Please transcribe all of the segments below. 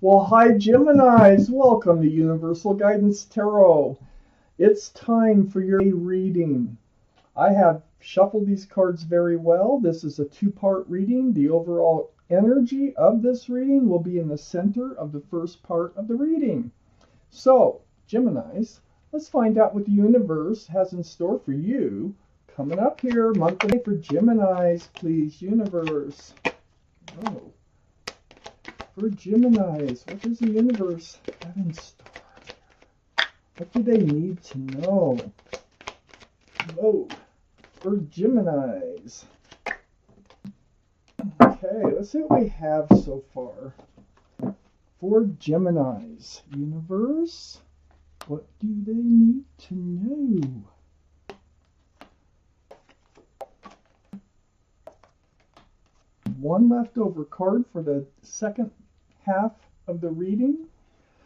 Well, hi, Geminis. Welcome to Universal Guidance Tarot. It's time for your reading. I have shuffled these cards very well. This is a two-part reading. The overall energy of this reading will be in the center of the first part of the reading. So, Geminis, let's find out what the universe has in store for you. Coming up here, monthly for Geminis, please, universe. Oh. For Geminis, what does the universe have in store? What do they need to know? Whoa, for Geminis. Okay, let's see what we have so far. For Geminis, universe, what do they need to know? One leftover card for the second half of the reading.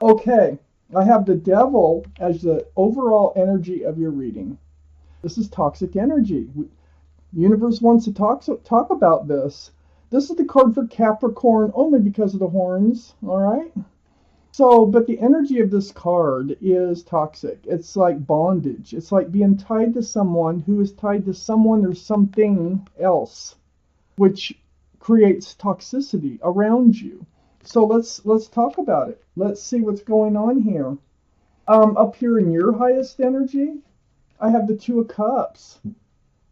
Okay, I have the devil as the overall energy of your reading. This is toxic energy. Universe wants to talk about this. This is the card for Capricorn only because of the horns, all right? So, but the energy of this card is toxic. It's like bondage. It's like being tied to someone who is tied to someone or something else, which creates toxicity around you. So let's talk about it. Let's see what's going on here. Up here in your highest energy, I have the Two of Cups.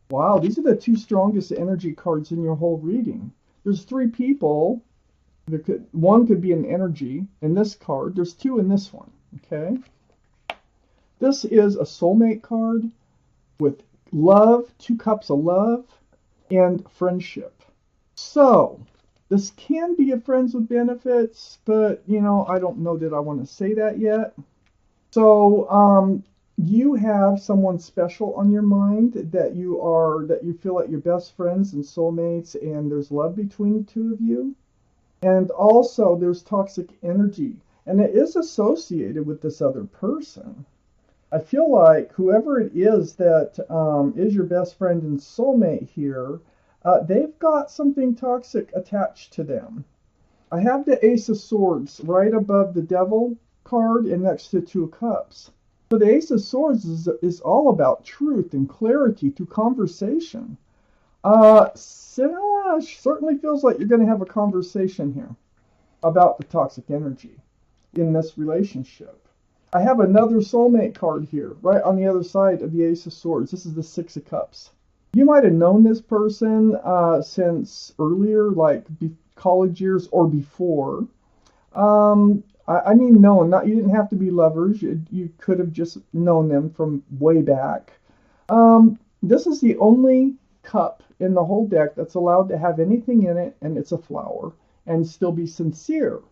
Wow, these are the two strongest energy cards in your whole reading. There's three people. One could be an energy in this card. There's two in this one, okay? This is a soulmate card with love, two cups of love, and friendship. So, this can be a friends with benefits, but, I don't know that I want to say that yet. So, you have someone special on your mind that you feel like you're best friends and soulmates, and there's love between the two of you. And also, there's toxic energy, and it is associated with this other person. I feel like whoever it is that is your best friend and soulmate here, they've got something toxic attached to them. I have the Ace of Swords right above the Devil card and next to Two of Cups. So the Ace of Swords is all about truth and clarity through conversation. Certainly feels like you're going to have a conversation here about the toxic energy in this relationship. I have another soulmate card here, right on the other side of the Ace of Swords. This is the Six of Cups. You might have known this person since earlier, like college years or before. I mean, known. You didn't have to be lovers. You could have just known them from way back. This is the only cup in the whole deck that's allowed to have anything in it, and it's a flower, and still be sincere.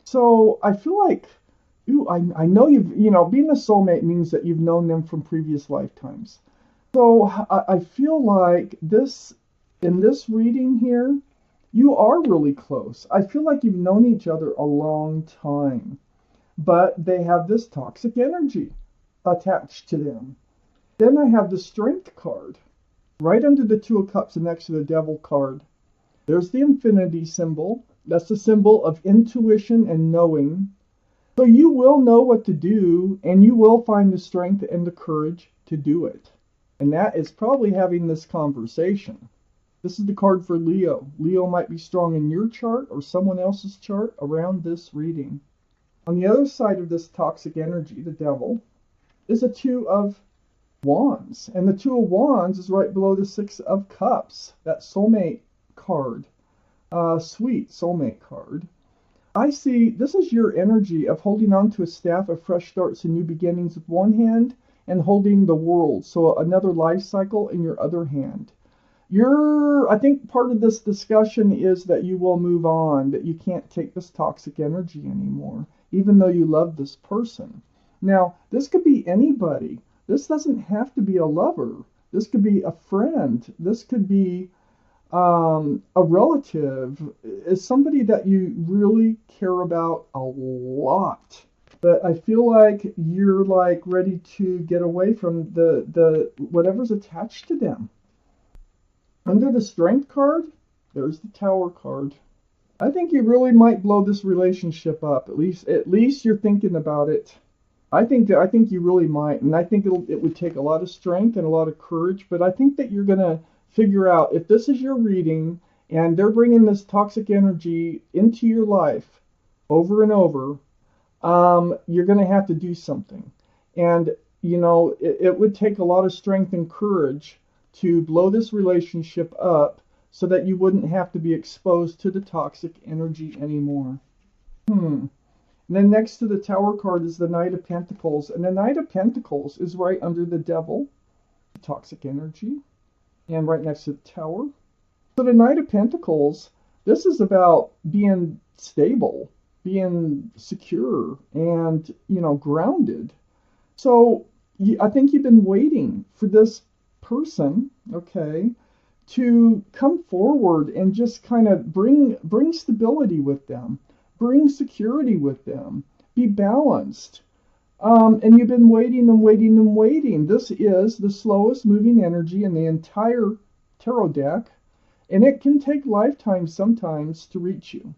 So I feel like, I know being a soulmate means that you've known them from previous lifetimes. So I feel like in this reading here, you are really close. I feel like you've known each other a long time, but they have this toxic energy attached to them. Then I have the Strength card right under the Two of Cups and next to the Devil card. There's the infinity symbol. That's the symbol of intuition and knowing. So you will know what to do, and you will find the strength and the courage to do it. And that is probably having this conversation. This is the card for Leo. Leo might be strong in your chart or someone else's chart around this reading. On the other side of this toxic energy, the Devil, is a Two of Wands. And the Two of Wands is right below the Six of Cups, that soulmate card. Sweet soulmate card. I see this is your energy of holding on to a staff of fresh starts and new beginnings with one hand, and holding the world, so another life cycle, in your other hand. I think part of this discussion is that you will move on, that you can't take this toxic energy anymore, even though you love this person. Now, this could be anybody. This doesn't have to be a lover. This could be a friend. This could be a relative. It's somebody that you really care about a lot. But I feel like you're ready to get away from the whatever's attached to them. Under the Strength card, there's the Tower card. I think you really might blow this relationship up. At least you're thinking about it. I think you really might, and I think it would take a lot of strength and a lot of courage. But I think that you're gonna figure out if this is your reading and they're bringing this toxic energy into your life over and over. You're gonna have to do something, and it would take a lot of strength and courage to blow this relationship up so that you wouldn't have to be exposed to the toxic energy anymore. Hmm. And then next to the Tower card is the Knight of Pentacles. And the Knight of Pentacles is right under the Devil, toxic energy, and right next to the Tower. So the Knight of Pentacles, this is about being stable, being secure, and, grounded. So I think you've been waiting for this person, okay, to come forward and just kind of bring stability with them, bring security with them, be balanced. And you've been waiting and waiting and waiting. This is the slowest moving energy in the entire tarot deck, and it can take lifetimes sometimes to reach you.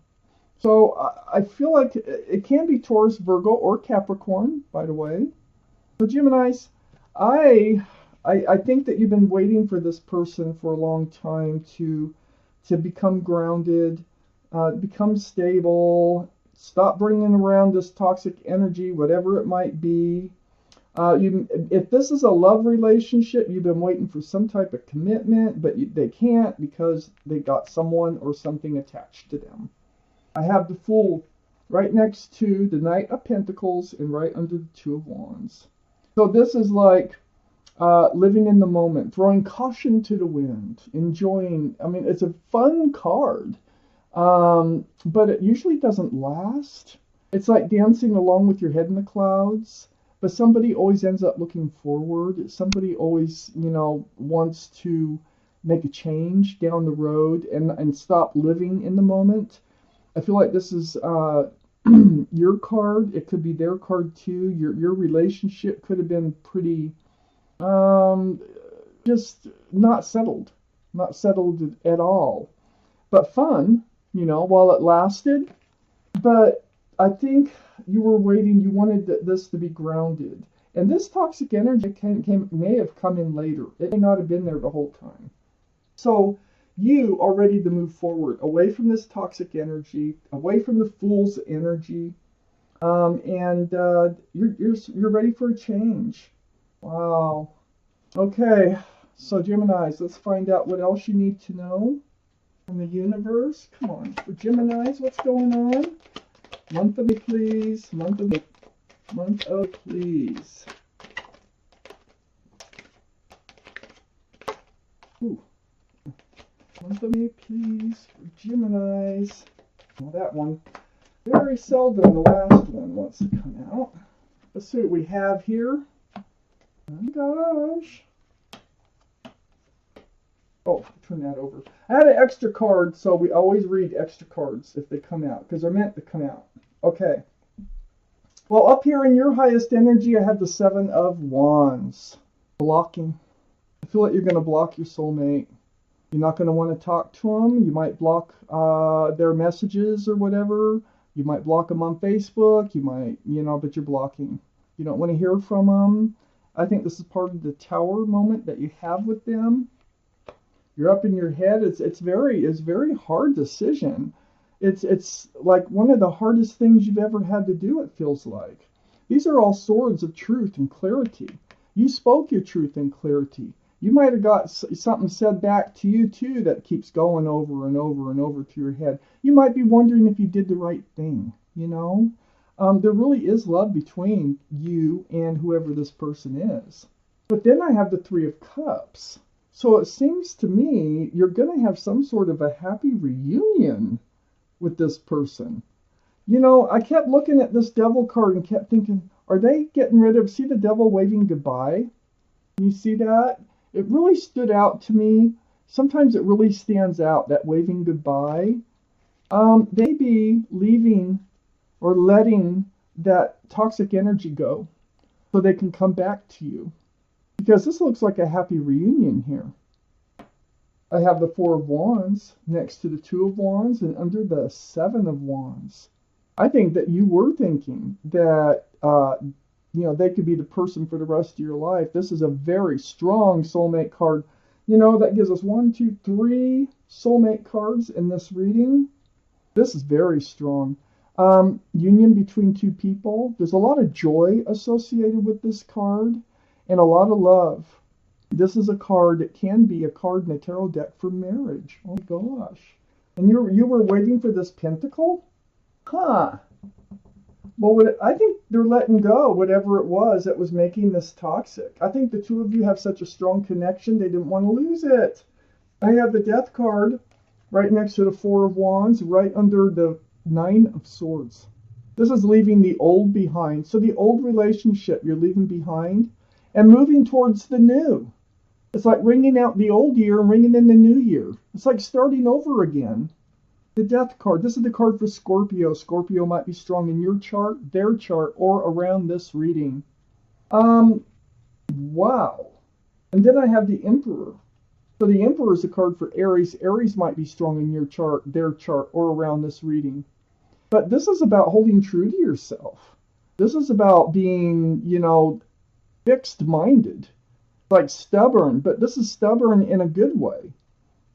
So I feel like it can be Taurus, Virgo, or Capricorn, by the way. So Geminis, I think that you've been waiting for this person for a long time to become grounded, become stable, stop bringing around this toxic energy, whatever it might be. If this is a love relationship, you've been waiting for some type of commitment, but they can't because they got someone or something attached to them. I have the Fool right next to the Knight of Pentacles and right under the Two of Wands. So this is like living in the moment, throwing caution to the wind, enjoying. I mean, it's a fun card, but it usually doesn't last. It's like dancing along with your head in the clouds, but somebody always ends up looking forward. Somebody always, wants to make a change down the road and stop living in the moment. I feel like this is your card. It could be their card too. Your relationship could have been pretty just not settled at all, but fun, while it lasted. But I think you were waiting. You wanted this to be grounded, and this toxic energy may have come in later. It may not have been there the whole time. So you are ready to move forward, away from this toxic energy, away from the Fool's energy, and you're ready for a change. Wow. Okay, so Geminis, let's find out what else you need to know from the universe. Come on, for Geminis, what's going on? Month of May, please. Month of please. Ooh. Month of May, please, for Geminis. Well, that one, very seldom the last one wants to come out. Let's see what we have here. Oh gosh. Oh, turn that over. I had an extra card, so we always read extra cards if they come out, because they're meant to come out. Okay. Well, up here in your highest energy, I have the Seven of Wands. Blocking. I feel like you're going to block your soulmate. You're not going to want to talk to them. You might block their messages or whatever. You might block them on Facebook. You might, but you're blocking. You don't want to hear from them. I think this is part of the Tower moment that you have with them. You're up in your head. It's very hard decision. It's like one of the hardest things you've ever had to do, it feels like. These are all swords of truth and clarity. You spoke your truth and clarity. You might have got something said back to you too that keeps going over and over and over through your head. You might be wondering if you did the right thing, There really is love between you and whoever this person is. But then I have the Three of Cups. So it seems to me you're going to have some sort of a happy reunion with this person. I kept looking at this Devil card and kept thinking, are they getting rid of, see the Devil waving goodbye? You see that? It really stood out to me. Sometimes it really stands out, that waving goodbye. They be leaving or letting that toxic energy go so they can come back to you. Because this looks like a happy reunion here. I have the Four of Wands next to the Two of Wands and under the Seven of Wands. I think that you were thinking that they could be the person for the rest of your life. This is a very strong soulmate card. That gives us 1, 2, 3 soulmate cards in this reading. This is very strong. Union between two people. There's a lot of joy associated with this card and a lot of love. This is a card that can be a card in a tarot deck for marriage. Oh gosh. And you were waiting for this pentacle? Huh. Well, I think they're letting go whatever it was that was making this toxic. I think the two of you have such a strong connection, they didn't want to lose it. I have the Death card right next to the Four of Wands, right under the Nine of Swords. This is leaving the old behind. So the old relationship you're leaving behind and moving towards the new. It's like ringing out the old year and ringing in the new year. It's like starting over again. The Death card. This is the card for Scorpio. Scorpio might be strong in your chart, their chart, or around this reading. Wow. And then I have the Emperor. So the Emperor is a card for Aries. Aries might be strong in your chart, their chart, or around this reading. But this is about holding true to yourself. This is about being, fixed-minded. Like stubborn, but this is stubborn in a good way.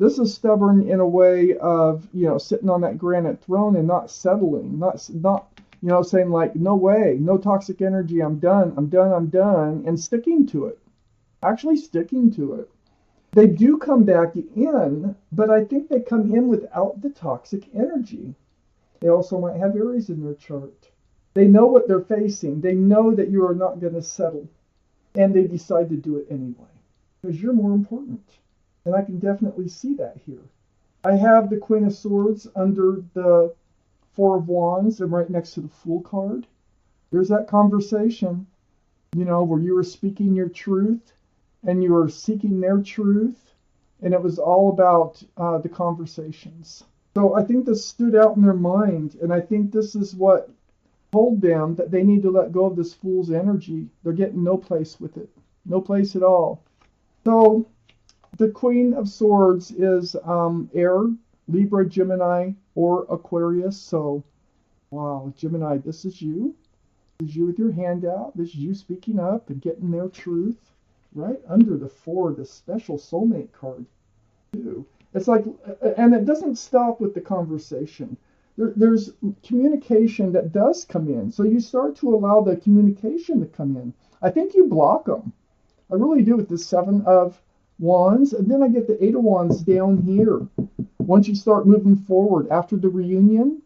This is stubborn in a way of, sitting on that granite throne and not settling, not saying like, no way, no toxic energy, I'm done, and sticking to it. Actually sticking to it. They do come back in, but I think they come in without the toxic energy. They also might have Aries in their chart. They know what they're facing. They know that you are not going to settle. And they decide to do it anyway. Because you're more important. And I can definitely see that here. I have the Queen of Swords under the Four of Wands and right next to the Fool card. There's that conversation, where you were speaking your truth and you were seeking their truth. And it was all about the conversations. So I think this stood out in their mind. And I think this is what told them that they need to let go of this fool's energy. They're getting no place with it. No place at all. So the Queen of Swords is air, Libra, Gemini, or Aquarius. So, wow, Gemini, this is you. This is you with your hand out. This is you speaking up and getting their truth. Right under the Four, the special soulmate card, too. It's like, and it doesn't stop with the conversation. There's communication that does come in. So you start to allow the communication to come in. I think you block them. I really do with the Seven of Wands. And then I get the Eight of Wands down here. Once you start moving forward after the reunion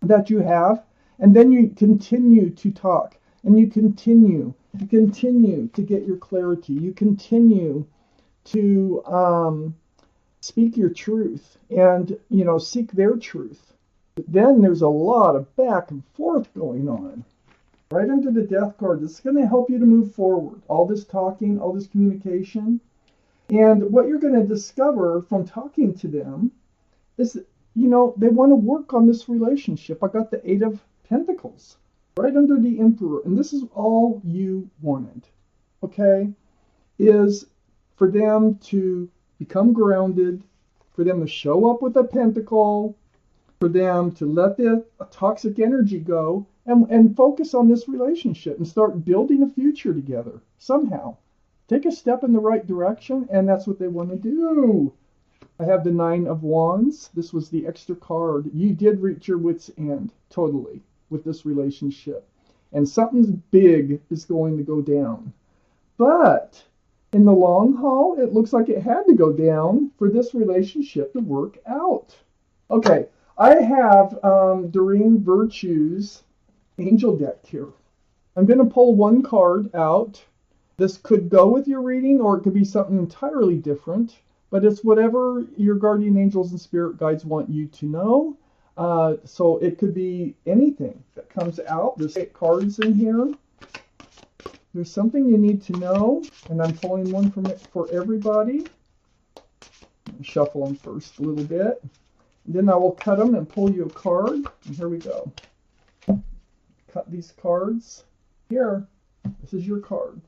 that you have. And then you continue to talk. And you continue to get your clarity. You continue to speak your truth and, seek their truth. But then there's a lot of back and forth going on. Right under the Death card, this is going to help you to move forward. All this talking, all this communication. And what you're going to discover from talking to them is, they want to work on this relationship. I got the Eight of Pentacles right under the Emperor. And this is all you wanted, okay? Is for them to become grounded, for them to show up with a pentacle, for them to let the toxic energy go and focus on this relationship and start building a future together somehow. Take a step in the right direction, and that's what they want to do. I have the Nine of Wands. This was the extra card. You did reach your wit's end, totally, with this relationship. And something big is going to go down. But in the long haul, it looks like it had to go down for this relationship to work out. Okay. I have Doreen Virtue's Angel deck here. I'm going to pull one card out. This could go with your reading, or it could be something entirely different. But it's whatever your guardian angels and spirit guides want you to know. So it could be anything that comes out. There's 8 cards in here. There's something you need to know. And I'm pulling one for everybody. Shuffle them first a little bit. Then I will cut them and pull you a card. And here we go. Cut these cards. Here, this is your card.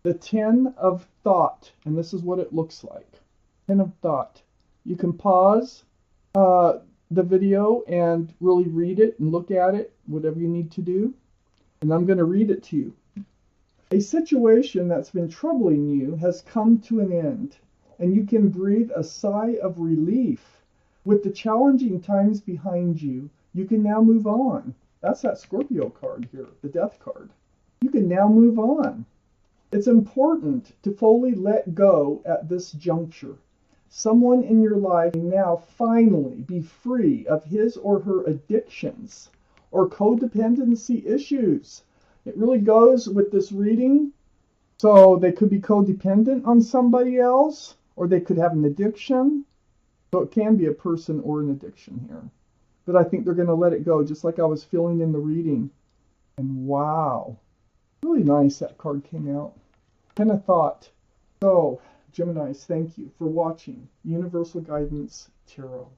The Ten of Thought. And this is what it looks like. Ten of Thought. You can pause the video and really read it and look at it, whatever you need to do. And I'm going to read it to you. A situation that's been troubling you has come to an end, and you can breathe a sigh of relief. With the challenging times behind you, you can now move on. That's that Scorpio card here, the Death card. You can now move on. It's important to fully let go at this juncture. Someone in your life can now finally be free of his or her addictions or codependency issues. It really goes with this reading. So they could be codependent on somebody else, or they could have an addiction. So it can be a person or an addiction here. But I think they're going to let it go, just like I was feeling in the reading. And wow, really nice that card came out. Kind of thought. So, Geminis, thank you for watching Universal Guidance Tarot.